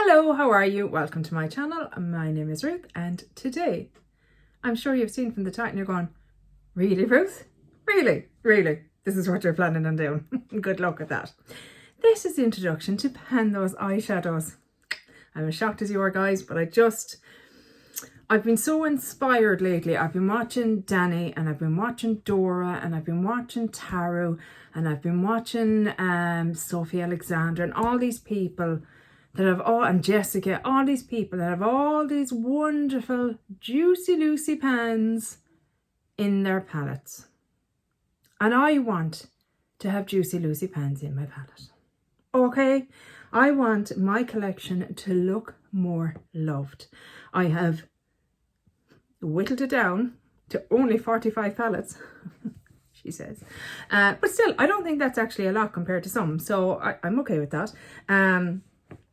Hello, how are you? Welcome to my channel. My name is Ruth, and today, I'm sure you've seen from the title, you're going, really, Ruth? Really? Really? This is what you're planning on doing. Good luck with that. This is the introduction to pan those eyeshadows. I'm as shocked as you are, guys, but I've been so inspired lately. I've been watching Danny, and I've been watching Dora, and I've been watching Taro, and I've been watching Sophie Alexander, and all these people that have and Jessica, all these people that have all these wonderful Juicy Lucy pans in their palettes. And I want to have Juicy Lucy pans in my palette. Okay? I want my collection to look more loved. I have whittled it down to only 45 palettes, she says. But still, I don't think that's actually a lot compared to some. So I'm okay with that.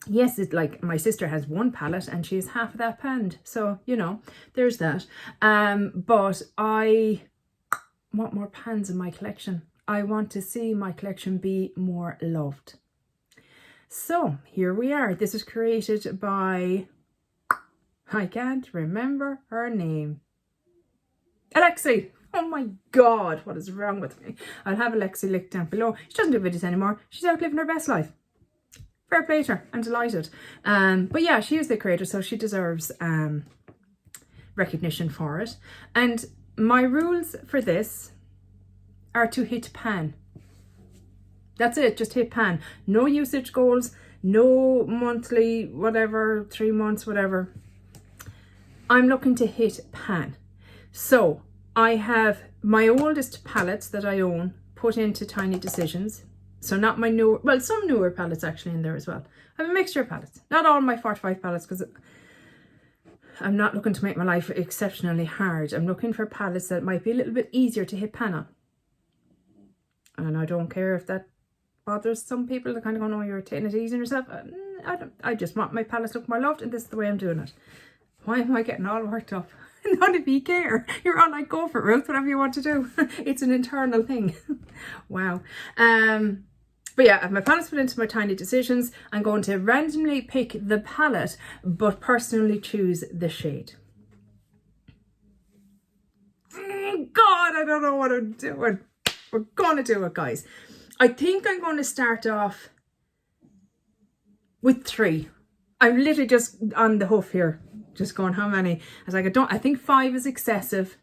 Yes, it's like my sister has one palette and she has half of that panned. So, you know, there's that. But I want more pans in my collection. I want to see my collection be more loved. So here we are. This is created by, I can't remember her name. Alexi. Oh my God, what is wrong with me? I'll have Alexi linked down below. She doesn't do videos anymore. She's out living her best life. Fair play to her. I'm delighted. But yeah, she is the creator, so she deserves recognition for it. And my rules for this are to hit pan. That's it, just hit pan. No usage goals, no monthly, whatever, 3 months, whatever. I'm looking to hit pan. So I have my oldest palettes that I own put into Tiny Decisions. So not my newer, well, some newer palettes actually in there as well. I have a mixture of palettes. Not all my 45 palettes, because I'm not looking to make my life exceptionally hard. I'm looking for palettes that might be a little bit easier to hit pan on. And I don't care if that bothers some people. They're kind of going, oh, you're taking it easy on yourself. I just want my palettes to look more loved, and this is the way I'm doing it. Why am I getting all worked up? None of you care. You're all like, go for it, Ruth, whatever you want to do. It's an internal thing. Wow. But yeah, I have my palettes put into my Tiny Decisions. I'm going to randomly pick the palette, but personally choose the shade. God, I don't know what I'm doing. We're going to do it, guys. I think I'm going to start off with 3. I'm literally just on the hoof here. Just going, how many? I was like, I think 5 is excessive.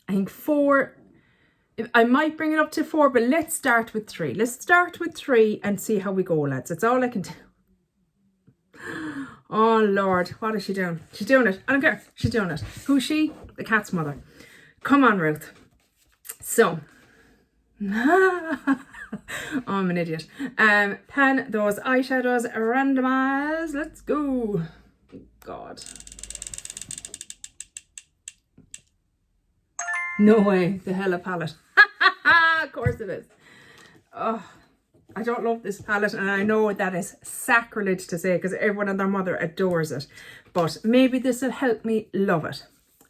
I think 4... I might bring it up to 4, but let's start with 3. Let's start with 3 and see how we go, lads. That's all I can do. Oh, Lord. What is she doing? She's doing it. I don't care. She's doing it. Who's she? The cat's mother. Come on, Ruth. So. Oh, I'm an idiot. Pan those eyeshadows. Randomize. Let's go. God. No way. The hella palette. Of course it is. Oh, I don't love this palette, and I know that is sacrilege to say because everyone and their mother adores it. But maybe this will help me love it.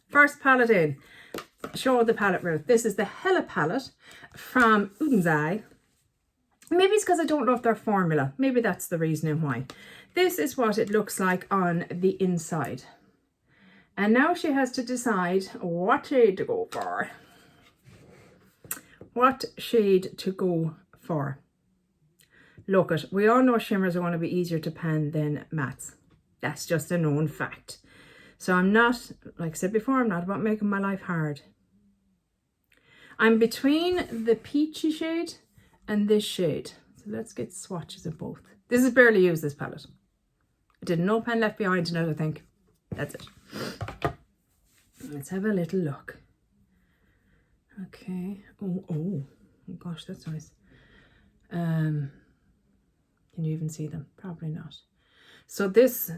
First palette in. Show the palette, Ruth. This is the Hella palette from Udenzai. Maybe it's because I don't love their formula. Maybe that's the reasoning why. This is what it looks like on the inside. And now she has to decide what shade to go for. What shade to go for. Look, we all know shimmers are going to be easier to pan than mattes. That's just a known fact. So I'm not, like I said before, I'm not about making my life hard. I'm between the peachy shade and this shade. So let's get swatches of both. This is barely used, this palette. I did no pan left behind in it, I think. That's it. Let's have a little look. Okay. Oh gosh, that's nice. Can you even see them? Probably not. So this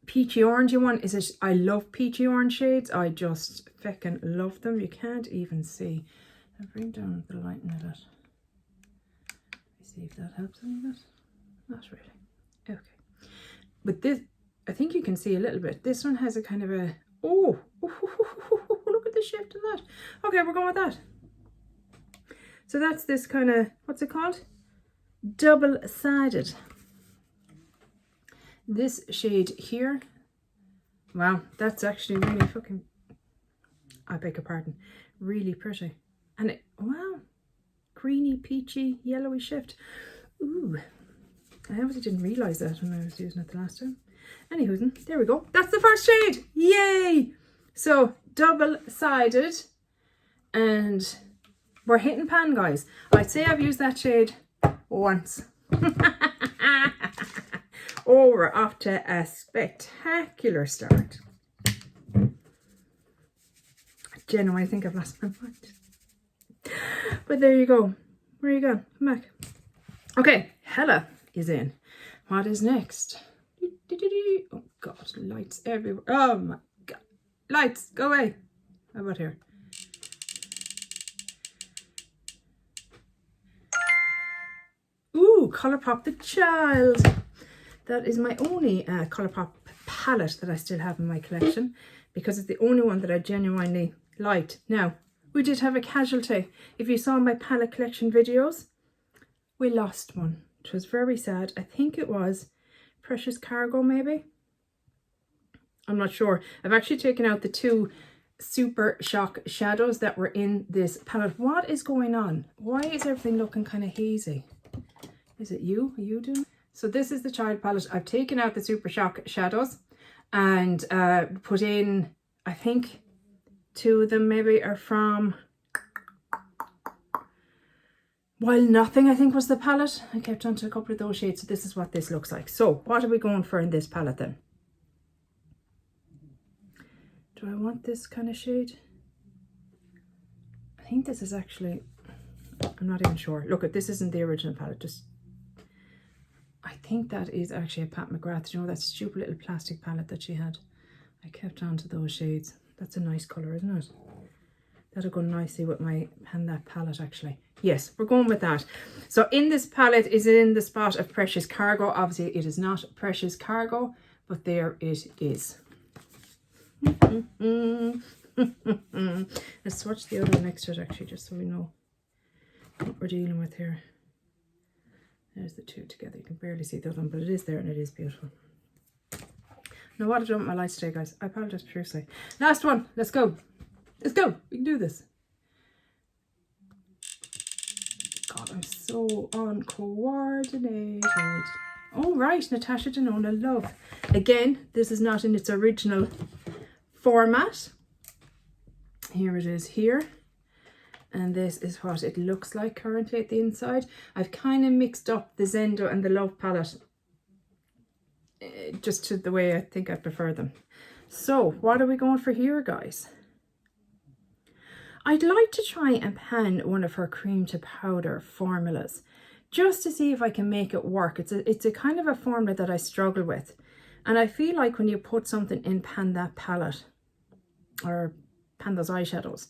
peachy orangey one is I love peachy orange shades. I just feckin' love them. You can't even see. I'll bring down the lighting a bit. See if that helps a little bit. Not really. Okay. But this, I think you can see a little bit. This one has a kind of a, oh, look at the shift in that. Okay, we're going with that. So that's this kind of, what's it called? Double-sided. This shade here, wow, that's actually really fucking, I beg your pardon, really pretty. And it, wow, greeny, peachy, yellowy shift. Ooh, I obviously didn't realise that when I was using it the last time. Anywho, there we go. That's the first shade. Yay! So double-sided, and we're hitting pan, guys. I'd say I've used that shade once. Oh, we're off to a spectacular start. I genuinely think I've lost my mind. But there you go. Where are you going? Come back. Okay, Hella is in. What is next? Oh God, lights everywhere. Oh my God. Lights, go away. How about here? Ooh, Colourpop the Child. That is my only Colourpop palette that I still have in my collection, because it's the only one that I genuinely liked. Now, we did have a casualty. If you saw my palette collection videos, we lost one. It was very sad. I think it was Precious Cargo, maybe. I'm not sure. I've actually taken out the 2 Super Shock shadows that were in this palette. What is going on? Why is everything looking kind of hazy? Is it you? Are you doing? So this is the Child palette. I've taken out the Super Shock shadows and put in, I think 2 of them maybe are from While Nothing, I think was the palette. I kept onto a couple of those shades. So this is what this looks like. So what are we going for in this palette then? Do I want this kind of shade? I think this is actually, I'm not even sure. Look, this isn't the original palette. Just, I think that is actually a Pat McGrath. You know, that stupid little plastic palette that she had. I kept on to those shades. That's a nice colour, isn't it? That'll go nicely with my that palette, actually. Yes, we're going with that. So in this palette is in the spot of Precious Cargo. Obviously, it is not Precious Cargo, but there it is. Let's swatch the other next to it, actually, just so we know what we're dealing with here. There's the 2 together. You can barely see the other one, but it is there and it is beautiful. Now, what I've done with my lights today, guys, I apologize profusely. Last one. Let's go. Let's go. We can do this. God, I'm so uncoordinated. All right, Natasha Denona Love. Again, this is not in its original format. Here it is here. And this is what it looks like currently at the inside. I've kind of mixed up the Zendo and the Love palette just to the way I think I prefer them. So what are we going for here, guys? I'd like to try and pan one of her cream to powder formulas just to see if I can make it work. It's a kind of a formula that I struggle with. And I feel like when you put something in pan that palette or pan those eyeshadows,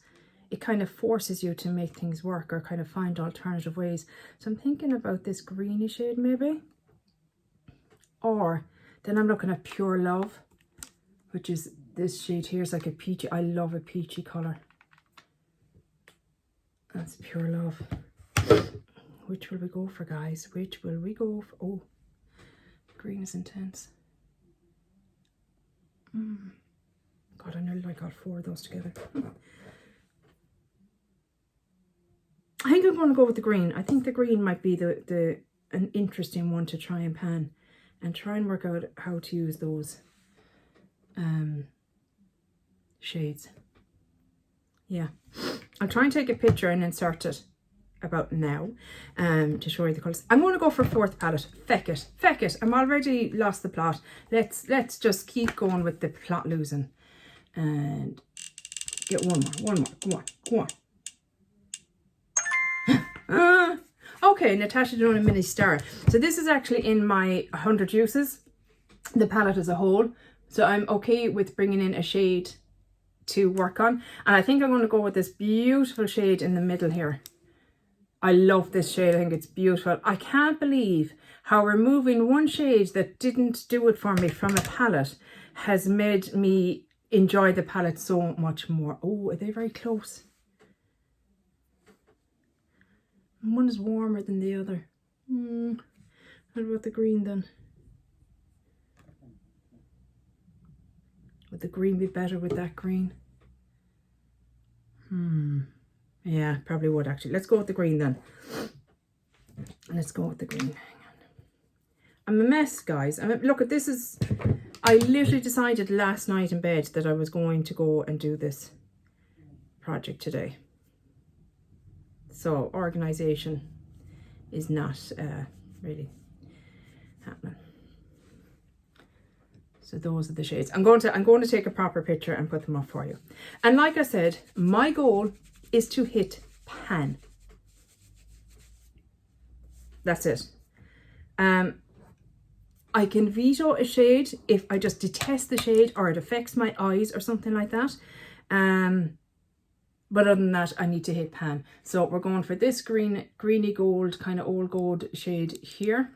it kind of forces you to make things work or kind of find alternative ways. So I'm thinking about this greeny shade maybe. Or then I'm looking at Pure Love, which is this shade here. It's like a peachy. I love a peachy colour. That's Pure Love. Which will we go for, guys? Which will we go for? Oh, green is intense. God, I nearly like all 4 of those together. I think I'm going to go with the green. I think the green might be an interesting one to try and pan and try and work out how to use those shades. Yeah, I'll try and take a picture and insert it about now to show you the colours. I'm going to go for 4th palette. Feck it, feck it. I'm already lost the plot. Let's just keep going with the plot losing and get one more. Go on. Okay, Natasha Denona Mini Star. So this is actually in my 100 uses, the palette as a whole. So I'm okay with bringing in a shade to work on. And I think I'm going to go with this beautiful shade in the middle here. I love this shade. I think it's beautiful. I can't believe how removing one shade that didn't do it for me from a palette has made me enjoy the palette so much more. Oh, are they very close? One is warmer than the other. What about the green then? Would the green be better with that green? Yeah, probably would actually. Let's go with the green then. Let's go with the green. Hang on. I'm a mess, guys. Look, at this is... I literally decided last night in bed that I was going to go and do this project today. So, organisation is not really happening. So those are the shades. I'm going to take a proper picture and put them up for you. And like I said, my goal is to hit pan. That's it. I can veto a shade if I just detest the shade or it affects my eyes or something like that. But other than that, I need to hit pan. So we're going for this greeny gold, kind of old gold shade here.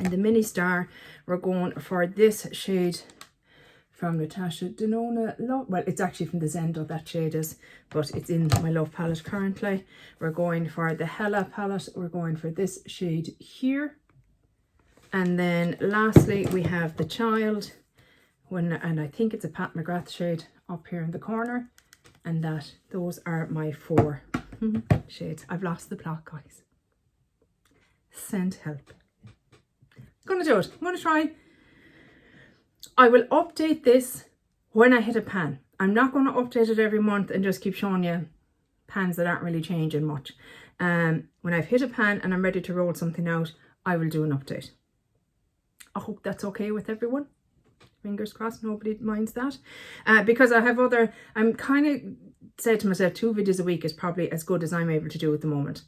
In the mini star, we're going for this shade from Natasha Denona. Well, it's actually from the Zendo, that shade is, but it's in my Love palette currently. We're going for the Hella palette. We're going for this shade here. And then lastly, we have the Child, and I think it's a Pat McGrath shade up here in the corner. And those are my 4 shades. I've lost the plot, guys. Send help. Gonna do it. I'm gonna try. I will update this when I hit a pan. I'm not going to update it every month and just keep showing you pans that aren't really changing much. When I've hit a pan and I'm ready to roll something out, I will do an update. I hope that's okay with everyone. Fingers crossed nobody minds that. Because I have I'm kind of said to myself 2 videos a week is probably as good as I'm able to do at the moment.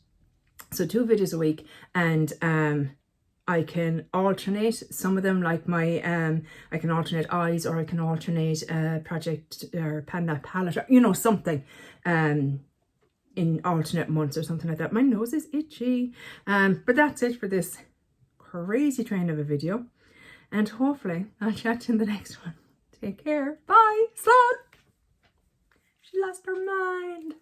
So 2 videos a week, and I can alternate some of them, like my I can alternate eyes, or I can alternate project or panda palette, or, you know, something in alternate months or something like that. My nose is itchy. But that's it for this crazy train of a video, and hopefully I'll chat to you in the next one. Take care. Bye. Sloan. She lost her mind.